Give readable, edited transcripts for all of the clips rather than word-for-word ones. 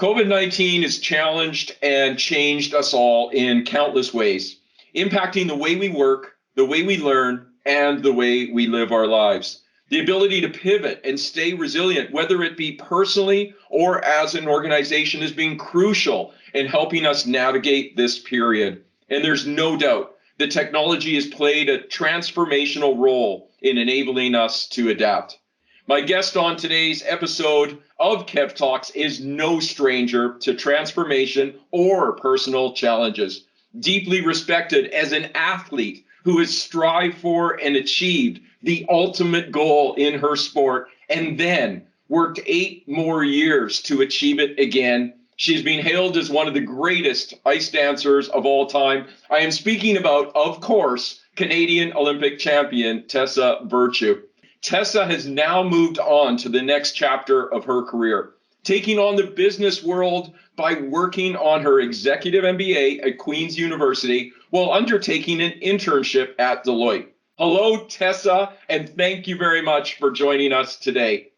COVID-19 has challenged and changed us all in countless ways, impacting the way we work, the way we learn, and the way we live our lives. The ability to pivot and stay resilient, whether it be personally or as an organization, has been crucial in helping us navigate this period. And there's no doubt that technology has played a transformational role in enabling us to adapt. My guest on today's episode of KEVtalks is no stranger to transformation or personal challenges. Deeply respected as an athlete who has strived for and achieved the ultimate goal in her sport and then worked 8 more years to achieve it again. She's been hailed as one of the greatest ice dancers of all time. I am speaking about, of course, Canadian Olympic champion Tessa Virtue. Tessa has now moved on to the next chapter of her career, taking on the business world by working on her Executive MBA at Queen's University while undertaking an internship at Deloitte. Hello, Tessa, and thank you very much for joining us today.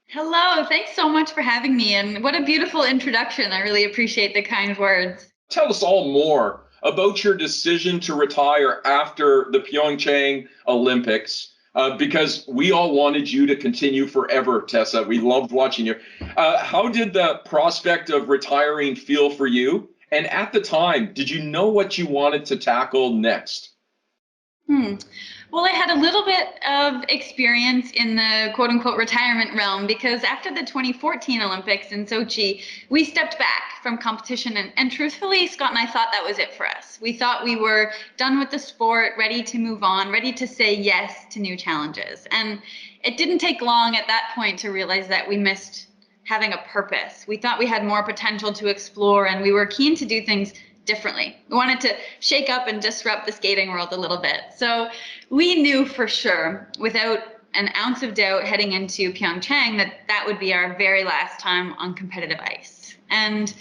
Hello, thanks so much for having me, and what a beautiful introduction. I really appreciate the kind words. Tell us all more about your decision to retire after the Pyeongchang Olympics. Because we all wanted you to continue forever, Tessa. We loved watching you. How did the prospect of retiring feel for you? And at the time, did you know what you wanted to tackle next? Well, I had a little bit of experience in the quote unquote retirement realm because after the 2014 Olympics in Sochi, we stepped back from competition. And truthfully, Scott and I thought that was it for us. We thought we were done with the sport, ready to move on, ready to say yes to new challenges. And it didn't take long at that point to realize that we missed having a purpose. We thought we had more potential to explore, and we were keen to do things differently. We wanted to shake up and disrupt the skating world a little bit. So we knew for sure, without an ounce of doubt heading into Pyeongchang, that would be our very last time on competitive ice. And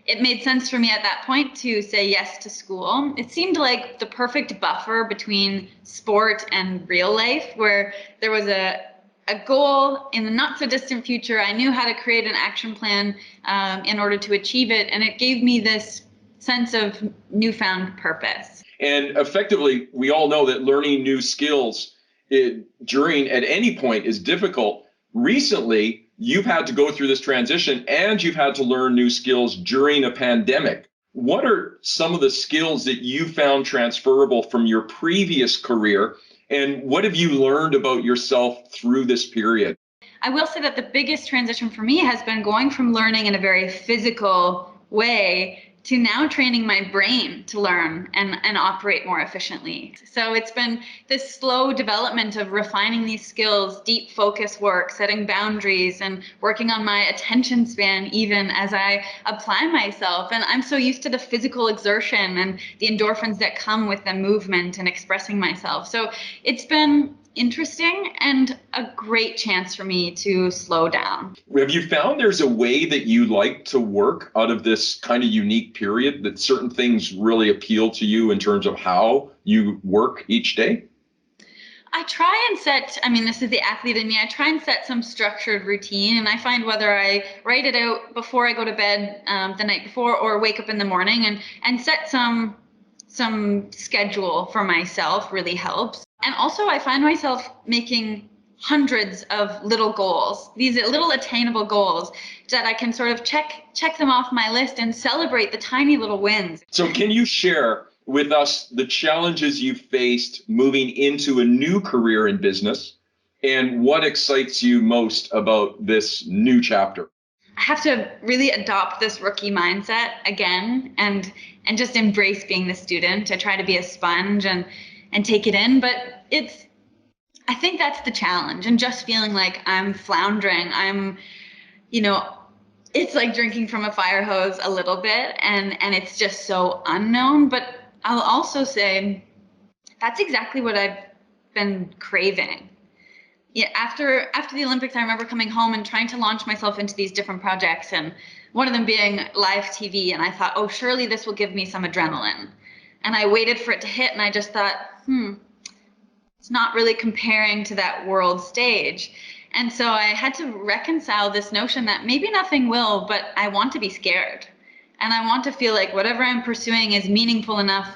it made sense for me at that point to say yes to school. It seemed like the perfect buffer between sport and real life, where there was a goal in the not so distant future. I knew how to create an action plan in order to achieve it. And it gave me this sense of newfound purpose. And effectively, we all know that learning new skills at any point is difficult. Recently, you've had to go through this transition and you've had to learn new skills during a pandemic. What are some of the skills that you found transferable from your previous career? And what have you learned about yourself through this period? I will say that the biggest transition for me has been going from learning in a very physical way to now training my brain to learn and operate more efficiently. So it's been this slow development of refining these skills, deep focus work, setting boundaries, and working on my attention span even as I apply myself. And I'm so used to the physical exertion and the endorphins that come with the movement and expressing myself. So it's been interesting and a great chance for me to slow down. Have you found there's a way that you like to work out of this kind of unique period, that certain things really appeal to you in terms of how you work each day? I try and set, this is the athlete in me, I try and set some structured routine, and I find whether I write it out before I go to bed the night before or wake up in the morning and set some schedule for myself really helps. And also I find myself making hundreds of little goals, these little attainable goals that I can sort of check them off my list and celebrate the tiny little wins. So can you share with us the challenges you faced moving into a new career in business and what excites you most about this new chapter? I have to really adopt this rookie mindset again and just embrace being the student. I try to be a sponge and take it in, but I think that's the challenge, and just feeling like I'm floundering. It's like drinking from a fire hose a little bit, and it's just so unknown. But I'll also say that's exactly what I've been craving. Yeah, after the Olympics, I remember coming home and trying to launch myself into these different projects, and one of them being live TV. And I thought, oh, surely this will give me some adrenaline. And I waited for it to hit, and I just thought, it's not really comparing to that world stage. And so I had to reconcile this notion that maybe nothing will, but I want to be scared. And I want to feel like whatever I'm pursuing is meaningful enough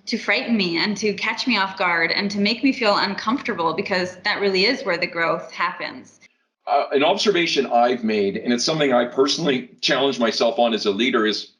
to frighten me and to catch me off guard and to make me feel uncomfortable, because that really is where the growth happens. An observation I've made, and it's something I personally challenge myself on as a leader, is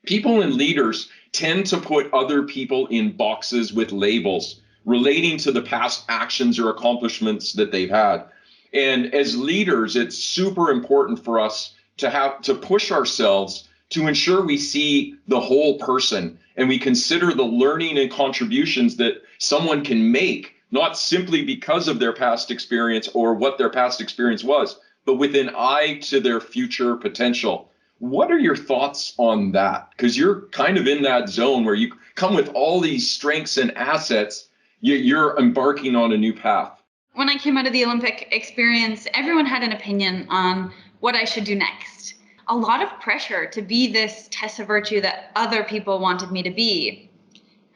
people and leaders tend to put other people in boxes with labels relating to the past actions or accomplishments that they've had. And as leaders, it's super important for us to have to push ourselves to ensure we see the whole person and we consider the learning and contributions that someone can make, not simply because of their past experience or what their past experience was, but with an eye to their future potential. What are your thoughts on that? Because you're kind of in that zone where you come with all these strengths and assets, yet you're embarking on a new path. When I came out of the Olympic experience, everyone had an opinion on what I should do next. A lot of pressure to be this Tessa Virtue that other people wanted me to be.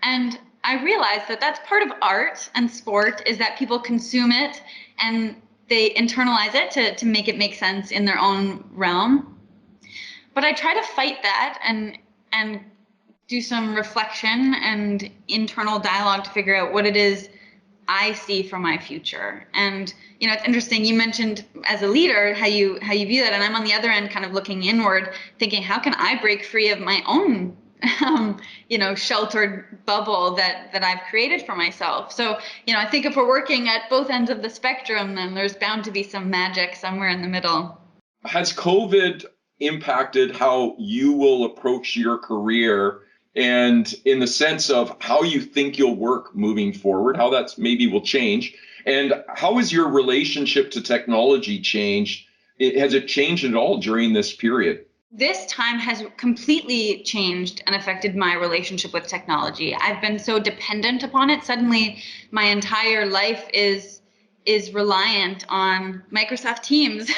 And I realized that that's part of art and sport, is that people consume it and they internalize it to make it make sense in their own realm. But I try to fight that and do some reflection and internal dialogue to figure out what it is I see for my future. And it's interesting, you mentioned as a leader how you view that, and I'm on the other end kind of looking inward, thinking, how can I break free of my own sheltered bubble that I've created for myself. So I think if we're working at both ends of the spectrum, then there's bound to be some magic somewhere in the middle. Has COVID impacted how you will approach your career, and in the sense of how you think you'll work moving forward, how that's maybe will change? And how has your relationship to technology changed? Has it changed at all during this period? This time has completely changed and affected my relationship with technology. I've been so dependent upon it. Suddenly, my entire life is reliant on Microsoft Teams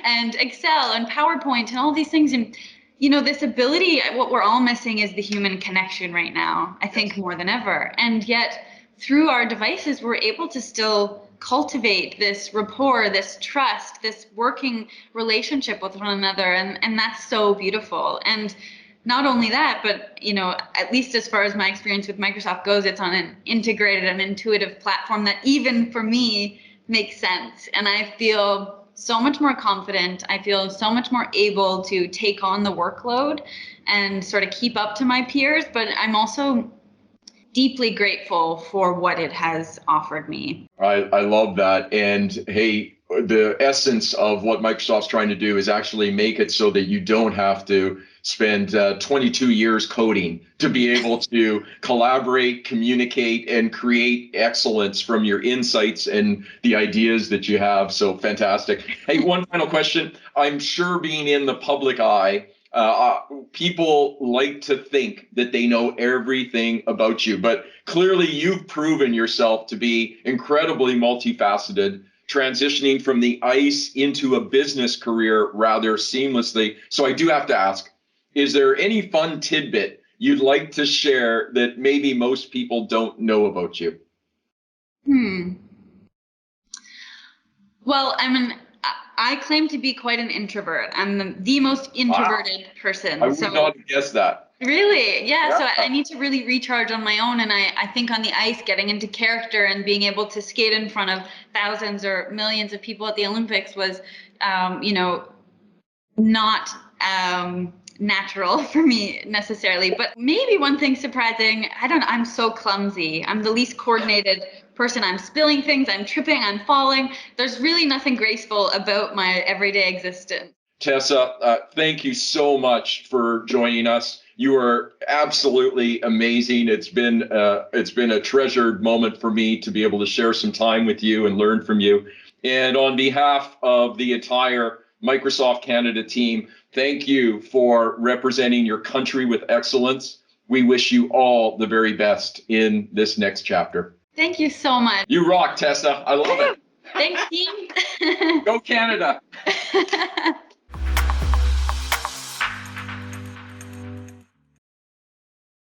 and Excel and PowerPoint and all these things. And this ability, what we're all missing is the human connection right now, I think, more than ever. And yet, through our devices, we're able to still cultivate this rapport, this trust, this working relationship with one another. And that's so beautiful. And not only that, but, at least as far as my experience with Microsoft goes, it's on an integrated and intuitive platform that even for me makes sense. And I feel so much more confident. I feel so much more able to take on the workload and sort of keep up to my peers. But I'm also deeply grateful for what it has offered me. I love that. And hey, the essence of what Microsoft's trying to do is actually make it so that you don't have to spend 22 years coding to be able to collaborate, communicate, and create excellence from your insights and the ideas that you have. So fantastic. Hey, one final question. I'm sure being in the public eye, people like to think that they know everything about you, but clearly you've proven yourself to be incredibly multifaceted, transitioning from the ice into a business career rather seamlessly. So I do have to ask, is there any fun tidbit you'd like to share that maybe most people don't know about you? Well, I claim to be quite an introvert. I'm the most introverted person. I would not have guessed that. Really? Yeah. So I need to really recharge on my own. And I think on the ice, getting into character and being able to skate in front of thousands or millions of people at the Olympics was, not natural for me necessarily. But maybe one thing surprising, I'm so clumsy. I'm the least coordinated person. I'm spilling things, I'm tripping, I'm falling. There's really nothing graceful about my everyday existence. Tessa, thank you so much for joining us. You are absolutely amazing. It's been a treasured moment for me to be able to share some time with you and learn from you. And on behalf of the entire Microsoft Canada team, thank you for representing your country with excellence. We wish you all the very best in this next chapter. Thank you so much. You rock, Tessa. I love it. Thanks, team. Go Canada.